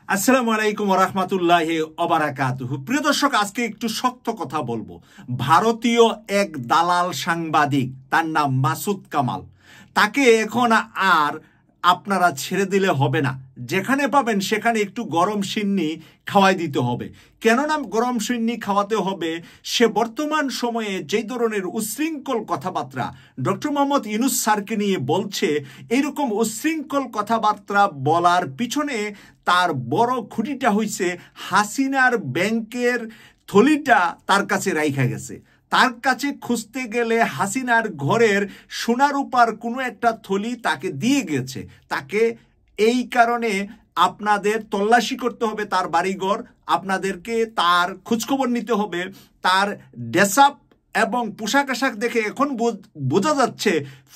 আসসালামু আলাইকুম ওয়া রাহমাতুল্লাহি ওয়া বারাকাতুহু। প্রিয় দর্শক, আজকে একটু শক্ত কথা বলবো। ভারতীয় এক দালাল সাংবাদিক, তার নাম মাসুদ কামাল, তাকে এখন আর আপনারা ছেড়ে দিলে হবে না। যেখানে পাবেন সেখানে একটু গরম সিন্নি খাওয়াই দিতে হবে। কেননা গরম সিন্নি খাওয়াতে হবে? সে বর্তমান সময়ে যেই ধরনের উচ্ছৃঙ্খল কথাবার্তা ডক্টর মোহাম্মদ ইউনূস স্যারকে নিয়ে বলছে, এইরকম উচ্ছৃঙ্খল কথাবার্তা বলার পিছনে তার বড় খুঁটিটা হইছে হাসিনার ব্যাংকের থলিটা তার কাছে রাইখা গেছে। তার কাছে খুঁজতে গেলে হাসিনার ঘরের সোনার রূপার কোনো একটা থলি তাকে দিয়ে গেছে। তাকে এই কারণে আপনাদের তল্লাশি করতে হবে তার বাড়িঘর, আপনাদেরকে তার খোঁজখবর নিতে হবে। তার ড্রেসআপ এবং পোশাক আশাক দেখে এখন বোঝা যাচ্ছে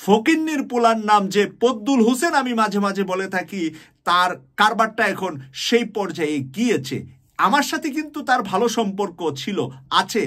ফকিন্নির পোলার নাম যে পদ্দুল হোসেন আমি মাঝে মাঝে বলে থাকি, তার কারবারটা এখন সেই পর্যায়ে গিয়েছে। আমার সাথে কিন্তু তার ভালো সম্পর্ক ছিল, আছে,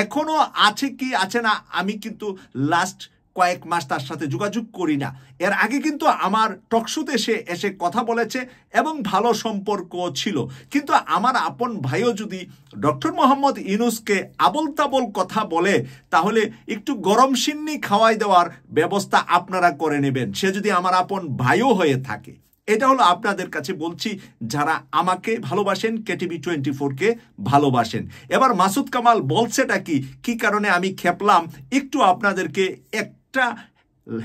এখনো আছে কি আছে না আমি কিন্তু লাস্ট কয়েক মাস তার সাথে যোগাযোগ করি না। এর আগে কিন্তু আমার টকশোতে সে এসে কথা বলেছে এবং ভালো সম্পর্ক ছিল। কিন্তু আমার আপন ভাইও যদি ডক্টর মোহাম্মদ ইউনূসকে আবল তাবল কথা বলে, তাহলে একটু গরম সিন্নি খাওয়াই দেওয়ার ব্যবস্থা আপনারা করে নেবেন, সে যদি আমার আপন ভাইও হয়ে থাকে। এটা হলো আপনাদের কাছে বলছি, যারা আমাকে ভালোবাসেন, KTV24-কে ভালোবাসেন। এবার মাসুদ কামাল বলছেটা কি কারণে আমি খেপলাম, একটু আপনাদেরকে একটা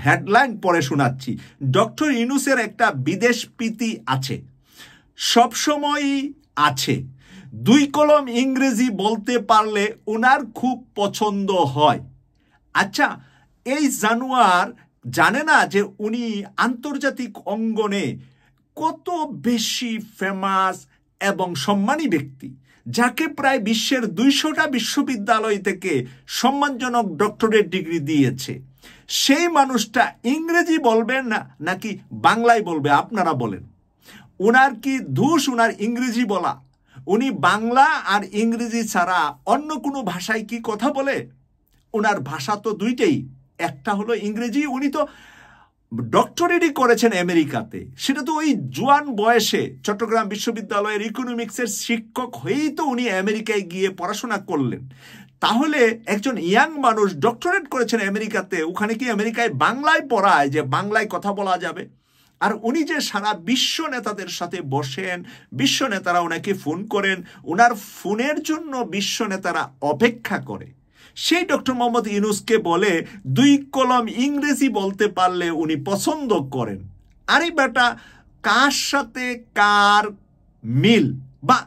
হেডলাইন পড়ে শোনাচ্ছি। ডক্টর ইউনূসের একটা বিদেশ প্রীতি আছে, সবসময়ই আছে। 2 কলম ইংরেজি বলতে পারলে ওনার খুব পছন্দ হয়। আচ্ছা, এই জানোয়ার জানে না যে উনি আন্তর্জাতিক অঙ্গনে কত বেশি ফেমাস এবং সম্মানী ব্যক্তি, যাকে প্রায় বিশ্বের 200টা বিশ্ববিদ্যালয় থেকে সম্মানজনক ডক্টরেট ডিগ্রি দিয়েছে। সেই মানুষটা ইংরেজি বলবেন না নাকি বাংলায় বলবে? আপনারা বলেন। ওনার কি দোষ ওনার ইংরেজি বলা? উনি বাংলা আর ইংরেজি ছাড়া অন্য কোনো ভাষায় কি কথা বলে? ওনার ভাষা তো দুইটাই, একটা হলো ইংরেজি। উনি তো ডক্টরেটই করেছেন আমেরিকাতে, সেটা তো ওই জোয়ান বয়সে চট্টগ্রাম বিশ্ববিদ্যালয়ের ইকোনমিক্সের শিক্ষক হয়েই তো উনি আমেরিকায় গিয়ে পড়াশোনা করলেন। তাহলে একজন ইয়াং মানুষ ডক্টরেট করেছেন আমেরিকাতে, ওখানে কি আমেরিকায় বাংলায় পড়ায় যে বাংলায় কথা বলা যাবে? আর উনি যে সারা বিশ্ব নেতাদের সাথে বসেন, বিশ্ব নেতারা ওনাকে ফোন করেন, ওনার ফোনের জন্য বিশ্ব নেতারা অপেক্ষা করে। সেই ডক্টর মোহাম্মদ ইউনূসকে বলে 2 কলম ইংরেজি বলতে পারলে উনি পছন্দ করেন। আরে বেটা, কার সাথে কার মিল? বা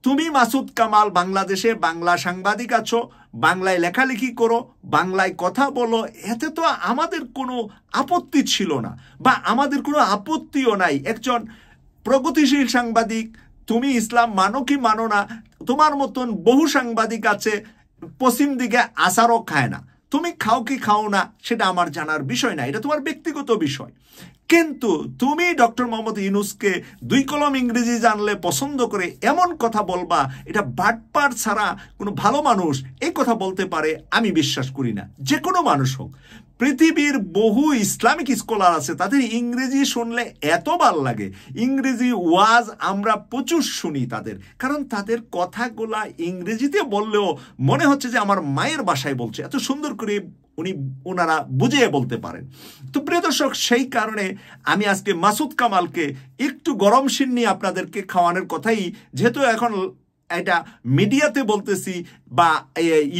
তুমি মাসুদ কামাল বাংলাদেশে বাংলা সাংবাদিক আছো, বাংলায় লেখালেখি করো, বাংলায় কথা বলো, এতে তো আমাদের কোনো আপত্তি ছিল না, বা আমাদের কোনো আপত্তিও নাই। একজন প্রগতিশীল সাংবাদিক, তুমি ইসলাম মানো কি মানো না, তোমার মতন বহু সাংবাদিক আছে পশ্চিম দিকে আচারও খায় না। তুমি খাও কি খাও না সেটা আমার জানার বিষয় না, এটা তোমার ব্যক্তিগত বিষয়। কিন্তু তুমি ডক্টর মোহাম্মদ ইউনূসকে 2 কলম ইংরেজি জানলে পছন্দ করে এমন কথা বলবা, এটা বাটপার ছাড়া কোনো ভালো মানুষ এই কথা বলতে পারে আমি বিশ্বাস করি না। যে কোনো মানুষ হোক, পৃথিবীর বহু ইসলামিক স্কলার আছে, তাদের ইংরেজি শুনলে এত ভাল লাগে। ইংরেজি ওয়াজ আমরা প্রচুর শুনি তাদের, কারণ তাদের কথাগুলা ইংরেজিতে বললেও মনে হচ্ছে যে আমার মায়ের ভাষায় বলছে, এত সুন্দর করে ওনারা বুঝিয়ে বলতে পারেন। তো প্রিয় দর্শক, সেই কারণে আমি আজকে মাসুদ কামালকে একটু গরম সিন্নি আপনাদেরকে খাওয়ানোর কথাই, যেহেতু এখন এটা মিডিয়াতে বলতেছি বা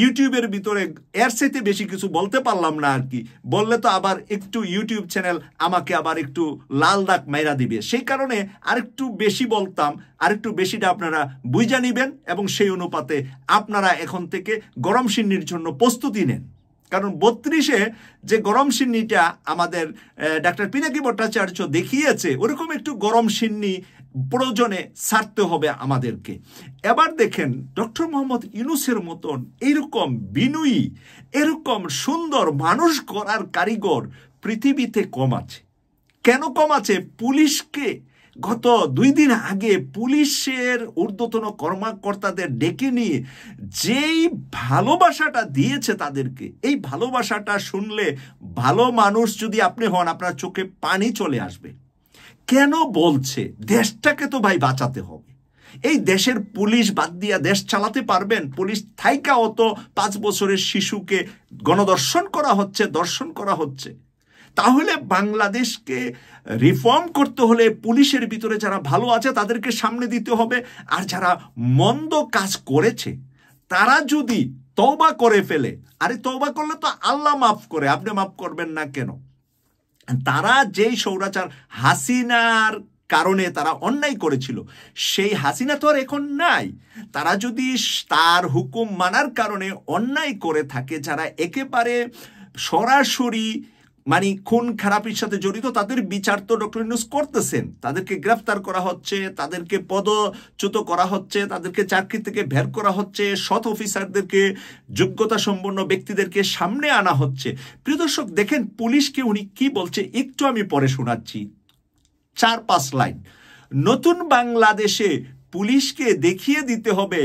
ইউটিউবের ভিতরে, এর সাথে বেশি কিছু বলতে পারলাম না আর কি। বললে তো আবার একটু ইউটিউব চ্যানেল আমাকে আবার একটু লাল দাগ মাইরা দিবে, সেই কারণে আরেকটু বেশি বলতাম, আরেকটু বেশিটা আপনারা বুঝা নিবেন এবং সেই অনুপাতে আপনারা এখন থেকে গরম সিন্নির জন্য প্রস্তুতি নেন। কারণ 32-এ যে গরম সিন্নিটা আমাদের ডাক্তার পিনাকি ভট্টাচার্য দেখিয়েছে, ওরকম একটু গরম সিন্নি প্রয়োজনে ছাড়তে হবে আমাদেরকে। এবার দেখেন, ডক্টর মোহাম্মদ ইউনূসের মতন এরকম বিনয়ী, এরকম সুন্দর মানুষ করার কারিগর পৃথিবীতে কম আছে। কেন কম আছে? পুলিশকে গত 2 দিন আগে পুলিশের ঊর্ধ্বতন কর্মকর্তাদের ডেকে নিয়ে যেই ভালোবাসাটা দিয়েছে তাদেরকে, এই ভালোবাসাটা শুনলে ভালো মানুষ যদি আপনি হন, আপনার চোখে পানি চলে আসবে। কেন বলছে? দেশটাকে তো ভাই বাঁচাতে হবে। এই দেশের পুলিশ বাদ দিয়া দেশ চালাতে পারবেন? পুলিশ থাইকা অত 5 বছরের শিশুকে গণদর্শন করা হচ্ছে, দর্শন করা হচ্ছে। তাহলে বাংলাদেশকে রিফর্ম করতে হলে পুলিশের ভিতরে যারা ভালো আছে তাদেরকে সামনে দিতে হবে, আর যারা মন্দ কাজ করেছে তারা যদি তওবা করে ফেলে, আরে তওবা করলে তো আল্লাহ মাফ করে, আপনি মাফ করবেন না কেন? তারা যেই স্বৈরাচার হাসিনার কারণে তারা অন্যায় করেছিল, সেই হাসিনা তো আর এখন নাই। তারা যদি তার হুকুম মানার কারণে অন্যায় করে থাকে, যারা একেবারে সরাসরি মানে খুন খারাপির সাথে জড়িত, তাদের বিচার তো ডক্টর ইউনূস করতেছেন। তাদেরকে গ্রেফতার করা হচ্ছে, তাদেরকে পদচ্যুত করা হচ্ছে, তাদেরকে চাকরি থেকে বের করা হচ্ছে, সৎ অফিসারদেরকে, যোগ্যতা সম্পন্ন ব্যক্তিদেরকে সামনে আনা হচ্ছে। প্রিয় দর্শক, দেখেন পুলিশকে উনি কি বলছে, একটু আমি পরে শোনাচ্ছি 4-5 লাইন। নতুন বাংলাদেশে পুলিশকে দেখিয়ে দিতে হবে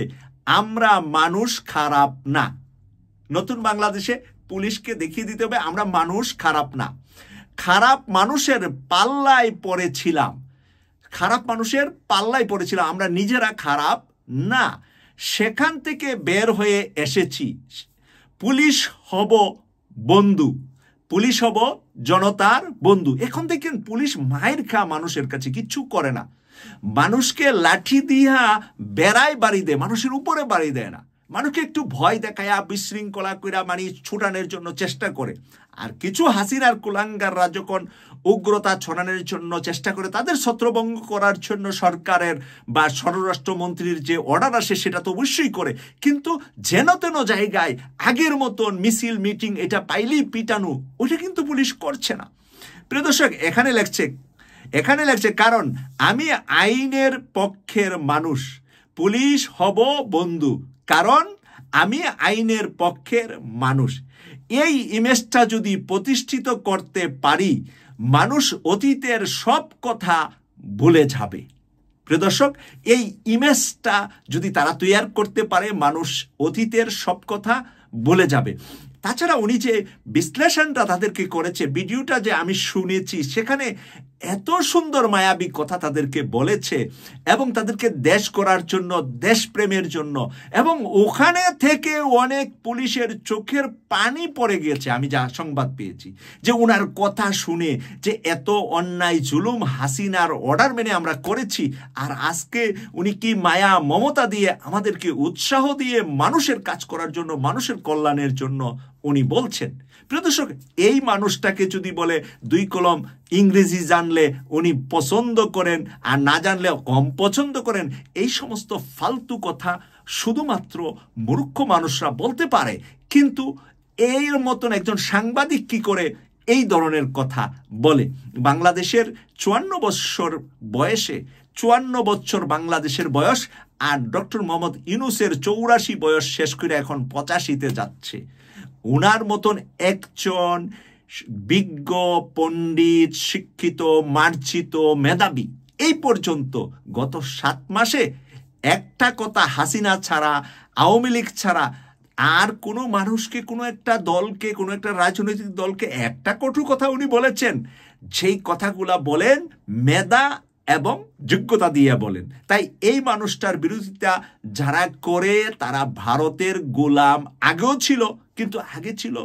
আমরা মানুষ খারাপ না। নতুন বাংলাদেশে পুলিশকে দেখিয়ে দিতে হবে আমরা মানুষ খারাপ না। খারাপ মানুষের পাল্লায় পড়েছিলাম, খারাপ মানুষের পাল্লায় পড়েছিলাম, আমরা নিজেরা খারাপ না। সেখান থেকে বের হয়ে এসেছি। পুলিশ হব বন্ধু, পুলিশ হব জনতার বন্ধু। এখন দেখেন পুলিশ মায়ের খা মানুষের কাছে কিচ্ছু করে না, মানুষকে লাঠি দিয়া বেড়ায় বাড়ি দেয়, মানুষের উপরে বাড়ি দেয় না, মানুষকে একটু ভয় দেখায়া বিশৃঙ্খলা কইরা মানে ছুটানোর জন্য চেষ্টা করে। আর কিছু হাসিনার কুলাঙ্গাররা যখন উগ্রতা ছড়ানোর জন্য চেষ্টা করে, তাদের ছত্রভঙ্গ করার জন্য সরকারের বা স্বরাষ্ট্রমন্ত্রীর যে অর্ডার আসে সেটা তো অবশ্যই করে, কিন্তু যেন তেন জায়গায় আগের মতন মিছিল মিটিং এটা পাইলেই পিটানো, ওইটা কিন্তু পুলিশ করছে না। প্রিয় দর্শক, এখানে লেখছে কারণ আমি আইনের পক্ষের মানুষ, পুলিশ হব বন্ধু কারণ আমি আইনের পক্ষের মানুষ। এই ইমেজটা যদি প্রতিষ্ঠিত করতে পারি, মানুষ অতীতের সব কথা ভুলে যাবে। প্রিয় দর্শক, এই ইমেজটা যদি তারা তৈরি করতে পারে, মানুষ অতীতের সব কথা ভুলে যাবে। তাছাড়া উনি যে বিশ্লেষণটা তাদেরকে করেছে, ভিডিওটা যে আমি শুনেছি, সেখানে এত সুন্দর মায়াবী কথা তাদেরকে বলেছে, এবং তাদেরকে দেশ করার জন্য, দেশপ্রেমের জন্য, এবং ওখানে থেকে অনেক পুলিশের চোখের পানি পড়ে গিয়েছে। আমি যা সংবাদ পেয়েছি যে ওনার কথা শুনে, যে এত অন্যায় জুলুম হাসিনার অর্ডার মেনে আমরা করেছি, আর আজকে উনি কি মায়া মমতা দিয়ে আমাদেরকে উৎসাহ দিয়ে মানুষের কাজ করার জন্য, মানুষের কল্যাণের জন্য উনি বলছেন। প্রিয় দর্শক, এই মানুষটাকে যদি বলে 2 কলম ইংরেজি জানলে উনি পছন্দ করেন, আর না জানলে কম পছন্দ করেন, এই সমস্ত ফালতু কথা শুধুমাত্র মূর্খ মানুষরা বলতে পারে। কিন্তু এর মতন একজন সাংবাদিক কি করে এই ধরনের কথা বলে? বাংলাদেশের 54 বছর বয়সে, 54 বছর বাংলাদেশের বয়স, আর ডক্টর মোহাম্মদ ইউনূসের 84 বয়স শেষ করে এখন 85-তে যাচ্ছে। উনার মতন একজন বিজ্ঞ, পণ্ডিত, শিক্ষিত, মার্জিত, মেধাবী এই পর্যন্ত গত 7 মাসে একটা কথা হাসিনা ছাড়া, আওয়ামী লীগ ছাড়া আর কোনো মানুষকে, কোনো একটা দলকে, কোনো একটা রাজনৈতিক দলকে একটা কটু কথা উনি বলেছেন? যেই কথাগুলা বলেন মেধা এবং যোগ্যতা দিয়ে বলেন। তাই এই মানুষটার বিরোধিতা যারা করে তারা ভারতের গোলাম আগেও ছিল, কিন্তু আগে ছিল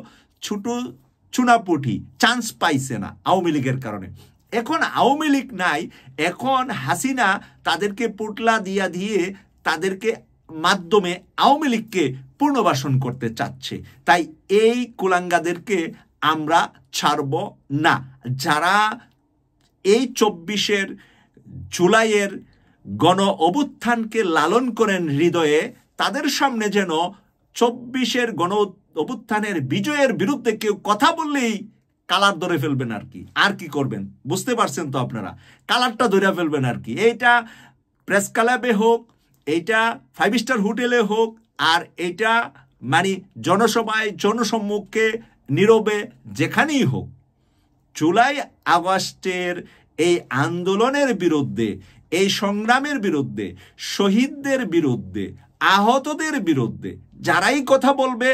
ছোট চুনাপুটি, চান্স পাইছে না আওয়ামী লীগের কারণে। এখন আওয়ামী লীগ নাই, এখন হাসিনা তাদেরকে পোটলা দিয়ে তাদেরকে মাধ্যমে আওয়ামী লীগকে পুনর্বাসন করতে চাচ্ছে। তাই এই কুলাঙ্গাদেরকে আমরা ছাড়ব না। যারা এই 24 জুলাইয়ের গণ অভ্যুত্থানকে লালন করেন হৃদয়ে, তাদের সামনে যেন 24 গণ অভ্যুত্থানের বিজয়ের বিরুদ্ধে কেউ কথা বললেই কালার ধরে ফেলবেন। আর কি করবেন বুঝতে পারছেন তো আপনারা? কালারটা ধরে ফেলবেন আর কি। এইটা প্রেস ক্লাবে হোক, এইটা 5 স্টার হোটেলে হোক, আর এইটা মানে জনসভায়, জনসম্মুখে, নীরবে, যেখানেই হোক, জুলাই আগস্টের এই আন্দোলনের বিরুদ্ধে, এই সংগ্রামের বিরুদ্ধে, শহীদদের বিরুদ্ধে, আহতদের বিরুদ্ধে যারাই কথা বলবে,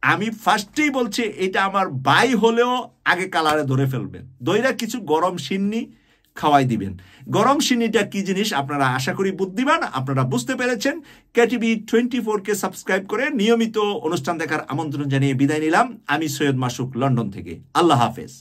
আমি ফার্স্টেই বলছি, এটা আমার ভাই হলেও আগে কালারে ধরে ফেলবেন। দইরা কিছু গরম সিন্নি খাওয়াই দিবেন। গরম সিন্নিটা কি জিনিস আপনারা আশা করি বুদ্ধিমান, আপনারা বুঝতে পেরেছেন। কেটিভি 24-কে সাবস্ক্রাইব করে নিয়মিত অনুষ্ঠান দেখার আমন্ত্রণ জানিয়ে বিদায় নিলাম। আমি সৈয়দ মাসুক, লন্ডন থেকে। আল্লাহ হাফেজ।